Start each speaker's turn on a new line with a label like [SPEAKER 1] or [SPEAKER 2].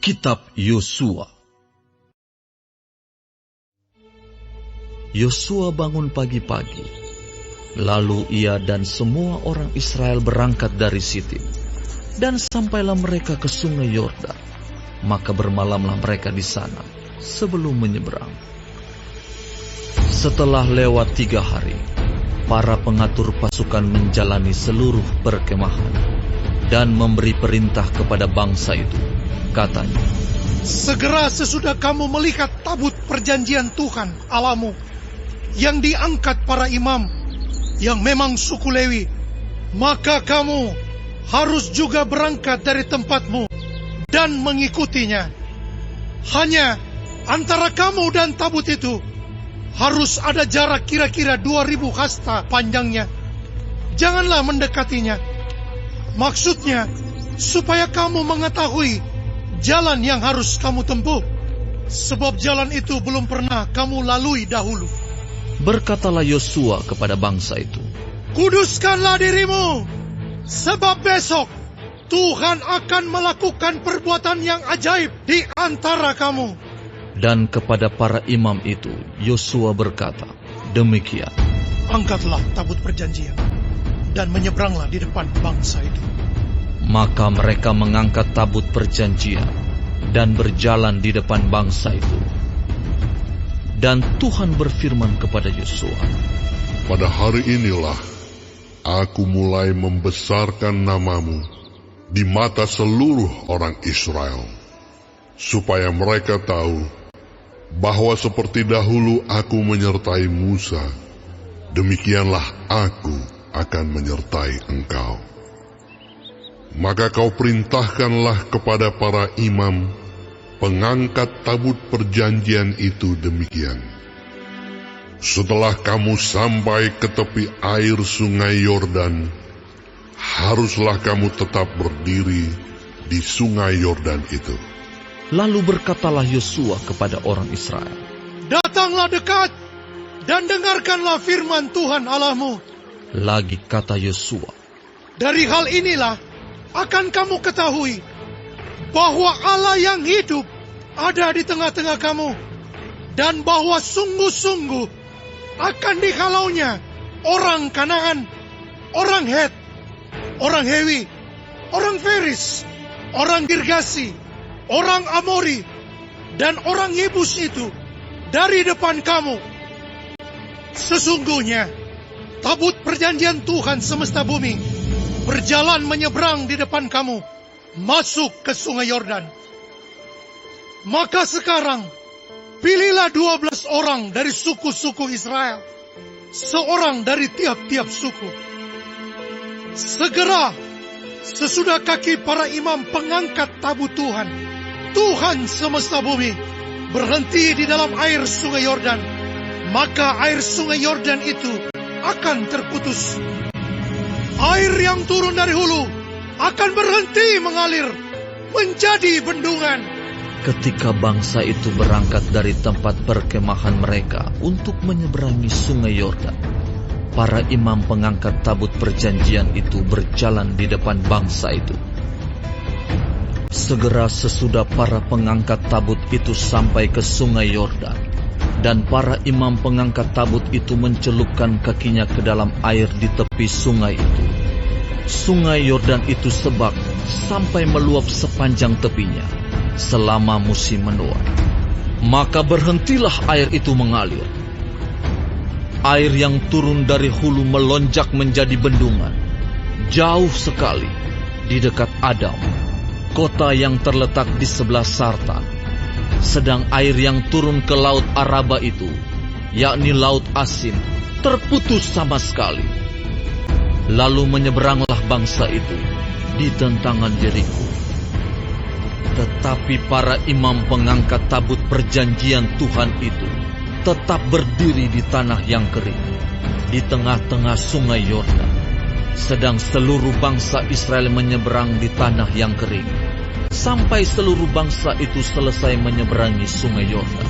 [SPEAKER 1] Kitab Yosua. Yosua bangun pagi-pagi, lalu ia dan semua orang Israel berangkat dari Sitim, dan sampailah mereka ke sungai Yordan. Maka bermalamlah mereka di sana sebelum menyeberang. Setelah lewat 3 hari, para pengatur pasukan menjalani seluruh perkemahan dan memberi perintah kepada bangsa itu. Katanya,
[SPEAKER 2] segera sesudah kamu melihat tabut perjanjian Tuhan Allahmu yang diangkat para imam yang memang suku Lewi, maka kamu harus juga berangkat dari tempatmu dan mengikutinya. Hanya antara kamu dan tabut itu harus ada jarak kira-kira 2000 hasta panjangnya. Janganlah mendekatinya. Maksudnya, supaya kamu mengetahui jalan yang harus kamu tempuh, sebab jalan itu belum pernah kamu lalui dahulu.
[SPEAKER 1] Berkatalah Yosua kepada bangsa itu,
[SPEAKER 2] kuduskanlah dirimu, sebab besok Tuhan akan melakukan perbuatan yang ajaib di antara kamu.
[SPEAKER 1] Dan kepada para imam itu Yosua berkata, demikian.
[SPEAKER 2] Angkatlah tabut perjanjian dan menyeberanglah di depan bangsa itu.
[SPEAKER 1] Maka mereka mengangkat tabut perjanjian dan berjalan di depan bangsa itu. Dan Tuhan berfirman kepada Yosua,
[SPEAKER 3] pada hari inilah aku mulai membesarkan namamu di mata seluruh orang Israel, supaya mereka tahu bahwa seperti dahulu aku menyertai Musa, demikianlah aku akan menyertai engkau. Maka kau perintahkanlah kepada para imam pengangkat tabut perjanjian itu demikian. Setelah kamu sampai ke tepi air sungai Yordan, haruslah kamu tetap berdiri di sungai Yordan itu.
[SPEAKER 1] Lalu berkatalah Yosua kepada orang Israel,
[SPEAKER 2] datanglah dekat dan dengarkanlah firman Tuhan Allahmu.
[SPEAKER 1] Lagi kata Yosua,
[SPEAKER 2] dari hal inilah akan kamu ketahui bahwa Allah yang hidup ada di tengah-tengah kamu, dan bahwa sungguh-sungguh akan dihalaunya orang Kanaan, orang Het, orang Hewi, orang Feris, orang Girgasi, orang Amori, dan orang Yebus itu dari depan kamu. Sesungguhnya tabut perjanjian Tuhan semesta bumi berjalan menyeberang di depan kamu, masuk ke sungai Yordan. Maka sekarang pilihlah 12 orang dari suku-suku Israel, seorang dari tiap-tiap suku. Segera sesudah kaki para imam pengangkat tabut Tuhan, Tuhan semesta bumi, berhenti di dalam air sungai Yordan, maka air sungai Yordan itu akan terputus. Air yang turun dari hulu akan berhenti mengalir menjadi bendungan.
[SPEAKER 1] Ketika bangsa itu berangkat dari tempat perkemahan mereka untuk menyeberangi sungai Yordan, para imam pengangkat tabut perjanjian itu berjalan di depan bangsa itu. Segera sesudah para pengangkat tabut itu sampai ke sungai Yordan, dan para imam pengangkat tabut itu mencelupkan kakinya ke dalam air di tepi sungai itu. Sungai Yordan itu sebak sampai meluap sepanjang tepinya selama musim menuai. Maka berhentilah air itu mengalir. Air yang turun dari hulu melonjak menjadi bendungan, jauh sekali di dekat Adam, kota yang terletak di sebelah Sartan. Sedang air yang turun ke laut Araba itu, yakni laut Asin, terputus sama sekali. Lalu menyeberanglah bangsa itu di tentangan Yeriko. Tetapi para imam pengangkat tabut perjanjian Tuhan itu tetap berdiri di tanah yang kering, di tengah-tengah sungai Yordan. Sedang seluruh bangsa Israel menyeberang di tanah yang kering, sampai seluruh bangsa itu selesai menyeberangi sungai Yordan.